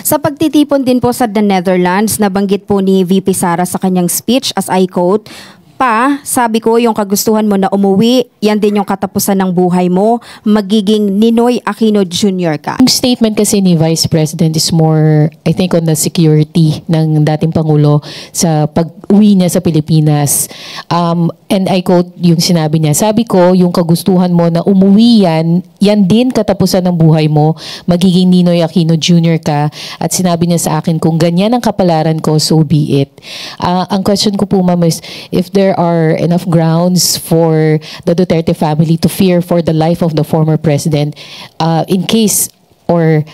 Sa pagtitipon din po sa the Netherlands, nabanggit po ni VP Sara sa kanyang speech, as I quote, sabi ko, yung kagustuhan mo na umuwi, yan din yung katapusan ng buhay mo, magiging Ninoy Aquino Jr. ka. Ang statement kasi ni Vice President is more, I think, on the security ng dating Pangulo sa pag-uwi niya sa Pilipinas. And I quote yung sinabi niya, sabi ko, yung kagustuhan mo na umuwi yan din katapusan ng buhay mo, magiging Ninoy Aquino Jr. ka. At sinabi niya sa akin, kung ganyan ang kapalaran ko, so be it. Ang question ko po, ma'am, is if there are enough grounds for the Duterte family to fear for the life of the former president in case or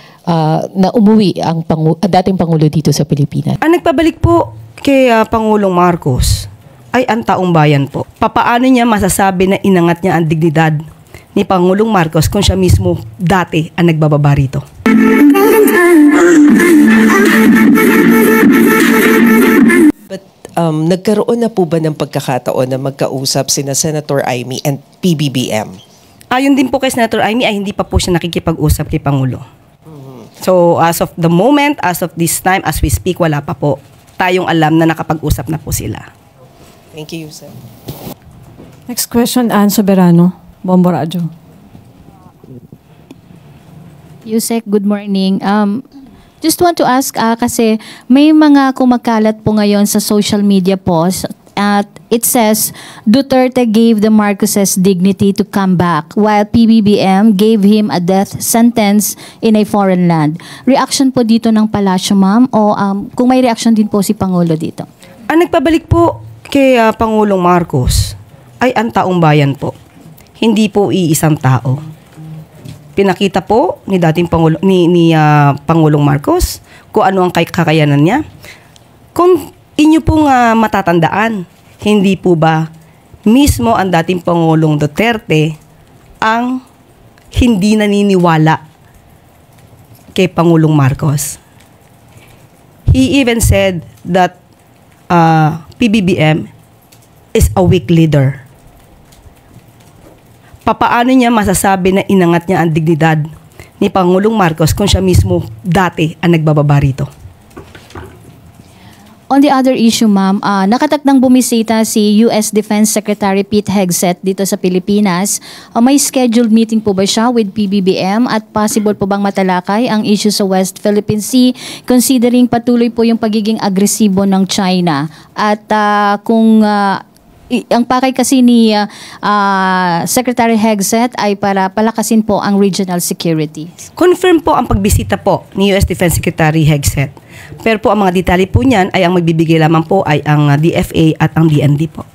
na umuwi ang dating Pangulo dito sa Pilipinas. Ang nagpabalik po kay Pangulong Marcos ay ang taong bayan po. Papaano niya masasabi na inangat niya ang dignidad ni Pangulong Marcos kung siya mismo dati ang nagbababa rito? Nagkaroon na po ba ng pagkakataon na magkausap sina Senator Amy and PBBM? Ayon din po kay Senator Amy ay hindi pa po siya nakikipag-usap kay Pangulo. So as of the moment, as of this time, as we speak, wala pa po tayong alam na nakapag-usap na po sila. Thank you, sir. Next question, Ann Soberano, Bombo Radyo. Yusek, good morning. Just want to ask, kasi may mga kumakalat po ngayon sa social media posts at it says, Duterte gave the Marcoses dignity to come back while PBBM gave him a death sentence in a foreign land. Reaction po dito ng palasyo, ma'am? O kung may reaction din po si Pangulo dito? Ang nagpabalik po kay Pangulong Marcos ay ang taong bayan po. Hindi po iisang tao. Pinakita po ni dating Pangulong Marcos kung ano ang kakayanan niya. Kung inyo pong matatandaan, hindi po ba mismo ang dating Pangulong Duterte ang hindi naniniwala kay Pangulong Marcos? He even said that PBBM is a weak leader. Papaano niya masasabi na inangat niya ang dignidad ni Pangulong Marcos kung siya mismo dati ang nagbababa rito? On the other issue, ma'am, nakatakdang bumisita si U.S. Defense Secretary Pete Hegseth dito sa Pilipinas. May scheduled meeting po ba siya with PBBM at possible po bang matalakay ang issue sa West Philippine Sea considering patuloy po yung pagiging agresibo ng China? At kung ang pakay kasi ni Secretary Hegseth ay para palakasin po ang regional security. Confirm po ang pagbisita po ni U.S. Defense Secretary Hegseth. Pero po ang mga detalye po niyan ay ang magbibigay lamang po ay ang DFA at ang DND po.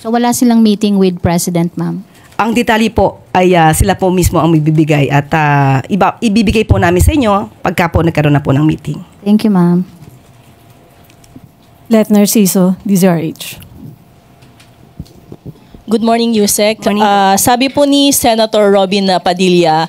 So wala silang meeting with President, ma'am? Ang detalye po ay sila po mismo ang magbibigay at ibibigay po namin sa inyo pagka po nagkaroon na po ng meeting. Thank you, ma'am. Let Narciso, DZRH. Good morning, Yusek. Sabi po ni Senator Robin Padilla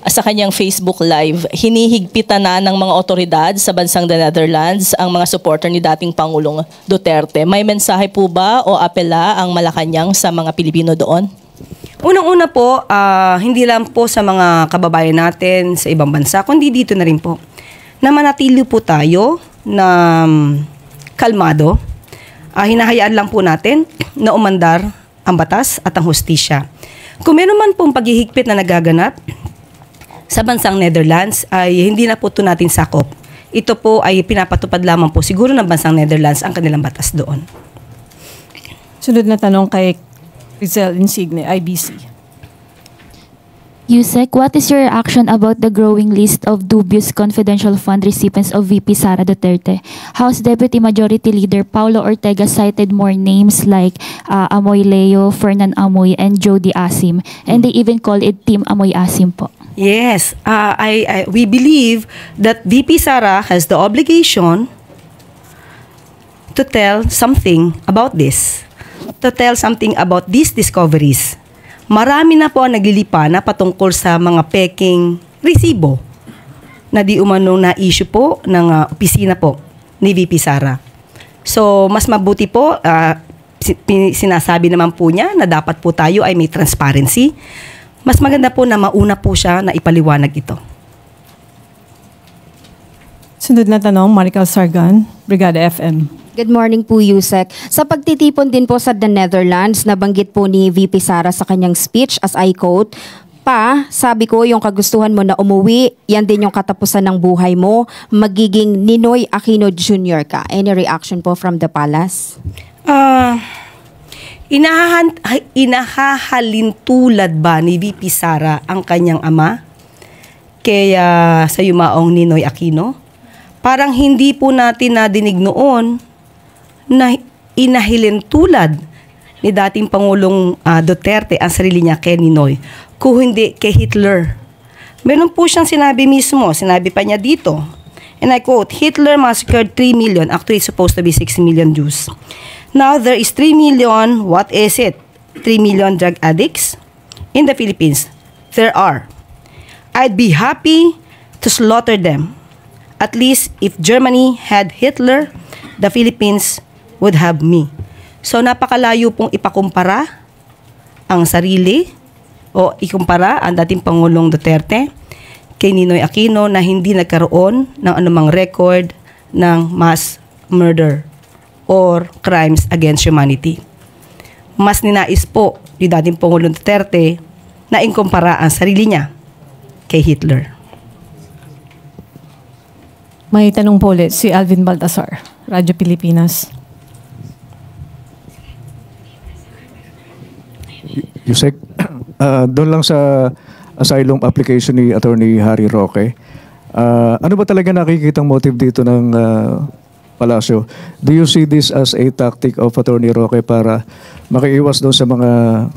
sa kanyang Facebook Live, hinihigpitan na ng mga otoridad sa bansang the Netherlands ang mga supporter ni dating Pangulong Duterte. May mensahe po ba o apela ang Malacanang sa mga Pilipino doon? Unang-una po, hindi lang po sa mga kababayan natin sa ibang bansa, kundi dito na rin po, na manatili po tayo na kalmado. Hinahayaan lang po natin na umandar ang batas at ang hustisya. Kung meron man pong paghihigpit na nagaganap sa bansang Netherlands, ay hindi na po ito natin sakop. Ito po ay pinapatupad lamang po siguro ng bansang Netherlands ang kanilang batas doon. Sunod na tanong kay Rizal Insigne, IBC. Yusek, what is your reaction about the growing list of dubious confidential fund recipients of VP Sara Duterte? House Deputy Majority Leader Paulo Ortega cited more names like Amoy Leo, Fernan Amoy, and Jody Asim. And they even call it Team Amoy Asim po. Yes, we believe that VP Sara has the obligation to tell something about this, to tell something about these discoveries. Marami na po ang naglilipa na patungkol sa mga peking resibo na di umano na issue po ng opisina po ni VP Sara. So, mas mabuti po, sinasabi naman po niya na dapat po tayo ay may transparency. Mas maganda po na mauna po siya na ipaliwanag ito. Sunod na tanong, Marical Sargan, Brigada FM. Good morning po, Yusek. Sa pagtitipon din po sa the Netherlands, nabanggit po ni VP Sara sa kanyang speech, as I quote, sabi ko, yung kagustuhan mo na umuwi, yan din yung katapusan ng buhay mo, magiging Ninoy Aquino Jr. ka. Any reaction po from the palace? Inahahalintulad ba ni VP Sara ang kanyang ama kaya sa yumaong Ninoy Aquino? Parang hindi po natin nadinig noon na inahilintulad ni dating Pangulong Duterte ang sarili niya kay Ninoy, kung hindi kay Hitler. Meron po siyang sinabi mismo, sinabi pa niya dito, and I quote, Hitler massacred 3 million, actually it's supposed to be 6 million Jews. Now there is 3 million, what is it? 3 million drug addicts in the Philippines. There are. I'd be happy to slaughter them. At least if Germany had Hitler, the Philippines would have me. So napakalayo pong ipakumpara ang sarili o ikumpara ang dating Pangulong Duterte kay Ninoy Aquino na hindi nagkaroon ng anumang record ng mass murder or crimes against humanity. Mas ninais po ni dating Pangulong Duterte na ikumpara ang sarili niya kay Hitler. May tanong po ulit si Alvin Baltasar, Radyo Pilipinas. Yusek, doon lang sa asylum application ni Attorney Harry Roque, ano ba talaga nakikitang motive dito ng Palasyo? Do you see this as a tactic of Attorney Roque para makiiwas doon sa mga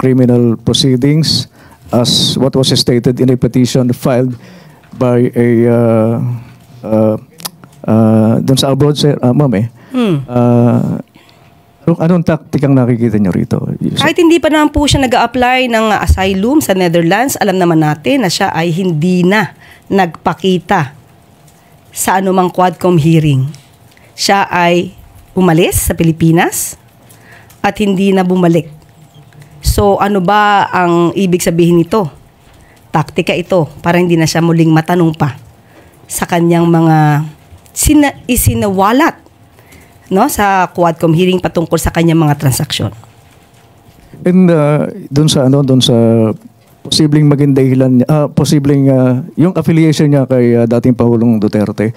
criminal proceedings as what was stated in a petition filed by a doon sa abroad, ma'am anong taktikang nakikita niyo rito? Kahit hindi pa naman po siya nag-a-apply ng asylum sa Netherlands, alam naman natin na siya ay hindi na nagpakita sa anumang Quadcom hearing. Siya ay umalis sa Pilipinas at hindi na bumalik. So ano ba ang ibig sabihin nito? Taktika ito para hindi na siya muling matanong pa sa kanyang mga isinawalat sa Quadcom hearing patungkol sa kanyang mga transaksyon. And doon sa posibleng maging dahilan niya, posibleng yung affiliation niya kay dating Pangulong Duterte,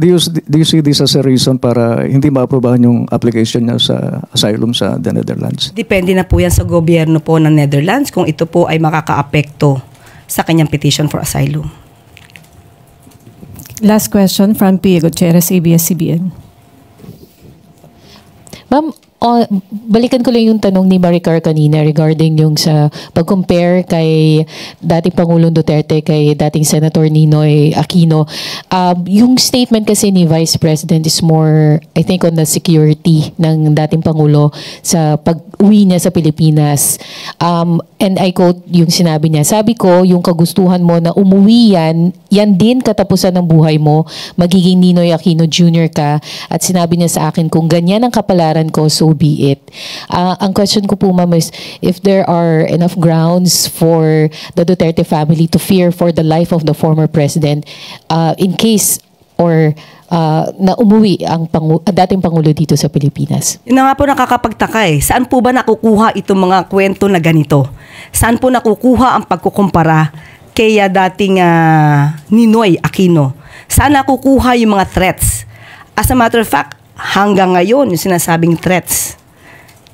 do you see this as a reason para hindi maaprobahan yung application niya sa asylum sa the Netherlands? Depende na po yan sa gobyerno po ng Netherlands kung ito po ay makakaapekto sa kanyang petition for asylum. Last question from Pia Gutierrez, ABS-CBN. Ma'am, balikan ko lang yung tanong ni Maricar kanina regarding yung sa pag-compare kay dating Pangulong Duterte kay dating Senator Ninoy Aquino. Yung statement kasi ni Vice President is more, I think, on the security ng dating Pangulo sa pag-uwi niya sa Pilipinas. And I quote yung sinabi niya, sabi ko, yung kagustuhan mo na umuwi yan din katapusan ng buhay mo, magiging Ninoy Aquino Jr. ka. At sinabi niya sa akin, kung ganyan ang kapalaran ko, so be it. Ang question ko po, ma'am, is if there are enough grounds for the Duterte family to fear for the life of the former president in case or na umuwi ang dating Pangulo dito sa Pilipinas. Yun na nga po nakakapagtaka eh. Saan po ba nakukuha itong mga kwento na ganito? Saan po nakukuha ang pagkukumpara kay dating Ninoy Aquino? Saan nakukuha yung mga threats? As a matter of fact, hanggang ngayon, yung sinasabing threats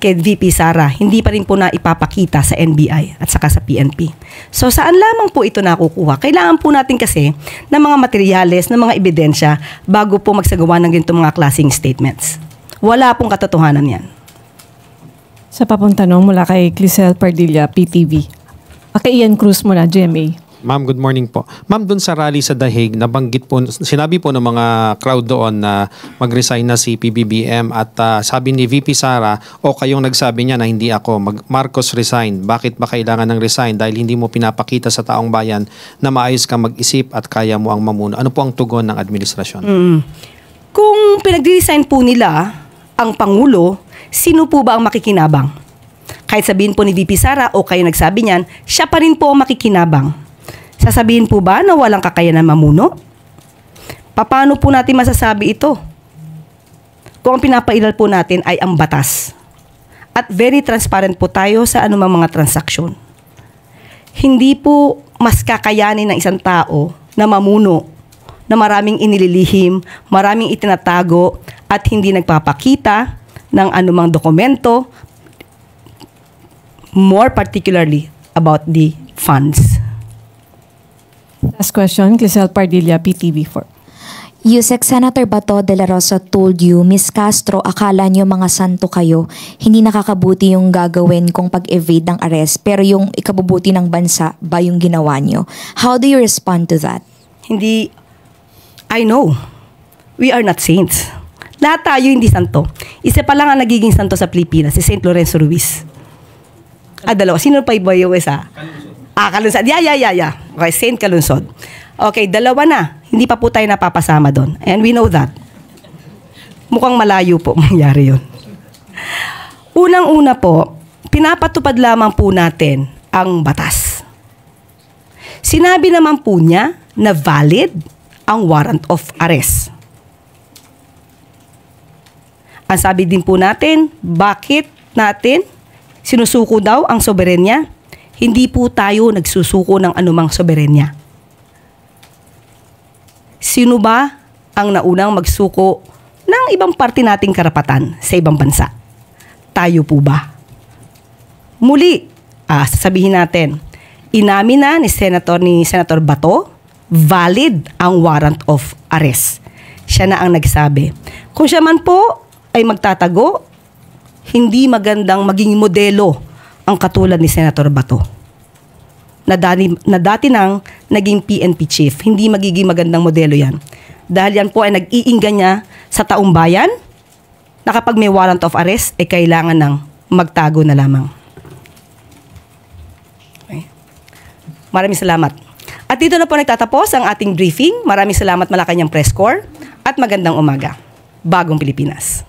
kay VP Sara, hindi pa rin po na ipapakita sa NBI at saka sa PNP. So saan lamang po ito nakukuha? Kailangan po natin kasi ng mga materyales, ng mga ebidensya bago po magsagawa ng ganitong mga klaseng statements. Wala pong katotohanan yan. Sa papong tanong mula kay Clisel Pardilla, PTV. Kay Ian Cruz mula, GMA. Ma'am, good morning po. Ma'am, dun sa rally sa Dahig, nabanggit po, sinabi po ng mga crowd doon na mag-resign na si PBBM at sabi ni VP Sara, o kayong nagsabi niya na hindi ako, Marcos resign. Bakit ba kailangan ng resign? Dahil hindi mo pinapakita sa taong bayan na maayos kang mag-isip at kaya mo ang mamuno. Ano po ang tugon ng administrasyon? Kung pinag-resign po nila ang Pangulo, sino po ba ang makikinabang? Kahit sabihin po ni VP Sara o kayo nagsabi niyan, siya pa rin po ang makikinabang. Sasabihin po ba na walang kakayanan mamuno? Paano po natin masasabi ito? Kung ang pinapailal po natin ay ang batas. At very transparent po tayo sa anumang mga transaksyon. Hindi po mas kakayanin ng isang tao na mamuno, na maraming inililihim, maraming itinatago, at hindi nagpapakita ng anumang dokumento, more particularly about the funds. Last question, Clisel Pardilla, PTV4. Yusek, Senator Bato de la Rosa told you, Miss Castro, akala niyo mga santo kayo, hindi nakakabuti yung gagawin kung pag-evade ng arrest, pero yung ikabubuti ng bansa ba yung ginawa niyo? How do you respond to that? Hindi, I know, we are not saints. Lahat tayo hindi santo. Isa pa lang ang nagiging santo sa Pilipinas, si St. Lorenzo Ruiz. Dalawa. Sino pa iba yung isa? Kalunsod. Yeah. Okay, St. Kalunsod. Okay, dalawa na. Hindi pa po tayo napapasama doon. And we know that. Mukhang malayo po mangyari yun. Unang-una po, pinapatupad lamang po natin ang batas. Sinabi naman po niya na valid ang warrant of arrest. Ang sabi din po natin, bakit natin sinusuko daw ang soberenya? Hindi po tayo nagsusuko ng anumang soberenya. Sino ba ang naunang magsuko ng ibang parte nating karapatan sa ibang bansa? Tayo po ba? Muli, sasabihin natin, inamin na ni Senator Bato, valid ang warrant of arrest. Siya na ang nagsabi. Kung siya man po ay magtatago, hindi magandang maging modelo ang katulad ni Senator Bato. Na dati nang naging PNP chief. Hindi magiging magandang modelo yan. Dahil yan po ay nag-iinggan niya sa taong bayan na kapag may warrant of arrest, kailangan ng magtago na lamang. Okay. Maraming salamat. At dito na po nagtatapos ang ating briefing. Maraming salamat Malacanang Press Corps at magandang umaga. Bagong Pilipinas.